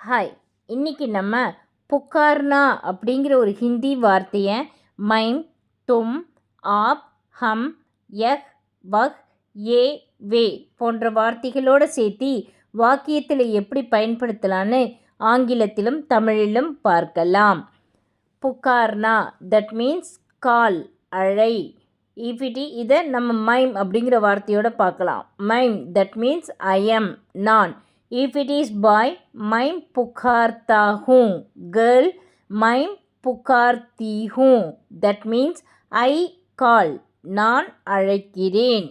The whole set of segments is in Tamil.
ஹாய், இன்னைக்கு நம்ம புக்கார்னா அப்படிங்கிற ஒரு ஹிந்தி வார்த்தையை மைம், தும், ஆப், ஹம், யஹ், வஹ், ஏ, வே போன்ற வார்த்தைகளோடு சேர்த்து வாக்கியத்தில் எப்படி பயன்படுத்தலான்னு ஆங்கிலத்திலும் தமிழிலும் பார்க்கலாம். புக்கார்னா தட் மீன்ஸ் கால், அழை. இதை நம்ம மைம் அப்படிங்கிற வார்த்தையோடு பார்க்கலாம். மைம் தட் மீன்ஸ் ஐ எம், நான். If it is boy, மைம் புகார்த்தா ஹூம். Girl, மைம் புகார்த்தி ஹூம். That means I call, நான் அழைக்கிறேன்.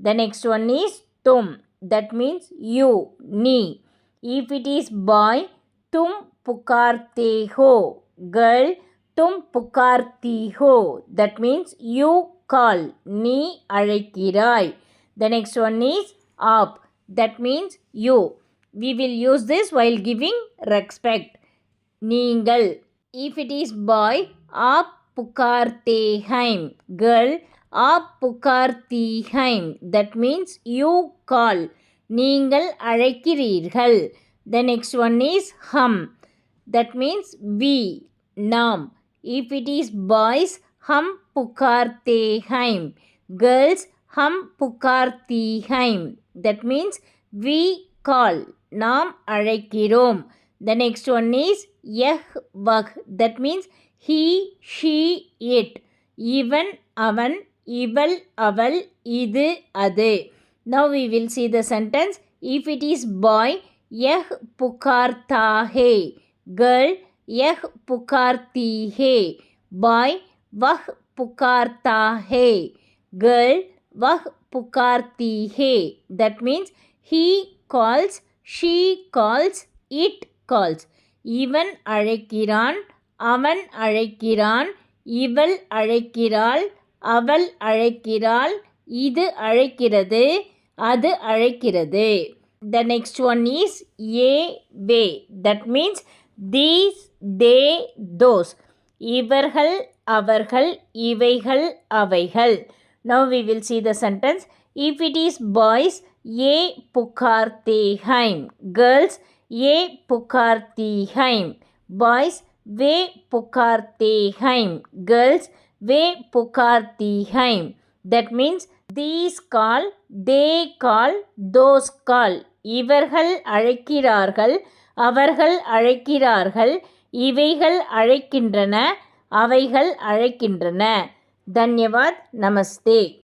The next one is தும். That means you, நீ. If it is boy, தும் புகார்த்தே ஹோ. Girl, தும் புகார்த்தி ஹோ. That means you call, நீ அழைக்கிறாய். The next one is app. That means you. We will use this while giving respect. நீங்கள். If it is boy, आप पुकारते हैं. Girl, आप पुकारती हैं. That means you call. நீங்கள் அழைக்கிறீர்கள். The next one is hum. That means we, நாம். If it is boys, हम पुकारते हैं. Girls, हम पुकारती हैं. That means we call, நாம் அழைக்கிறோம். The next one is யஹ், வஹ். That means he, she, it. இவன், அவன், இவள், அவள், இது, அது. Now we will see the sentence. If it is boy, யஹ் புகார்த்தா hey. Girl, யஹ் புகார்த்தி hey. Boy, வஹ் புகார்த்தா hey. Girl, வஹ் புகார்த்தி hey. That means he calls, she calls, it calls. இவன் அழைக்கிறான், அவன் அழைக்கிறான், இவள் அழைக்கிறாள், அவள் அழைக்கிறாள், இது அழைக்கிறது, அது அழைக்கிறது. The next one is A, way. That means these, they, those. இவர்கள், அவர்கள், இவைகள், அவைகள். Now we will see the sentence. If it is boys, ये पुकारते हैं. Girls, ये पुकारती हैं. Boys, वे पुकारते हैं. Girls, वे पुकारती हैं. That means these call, they call, those call. இவர்கள் அழைக்கிறார்கள், அவர்கள் அழைக்கிறார்கள், இவைகள் அழைக்கின்றன, அவைகள் அழைக்கின்றன. தன்யவாத். நமஸ்தே.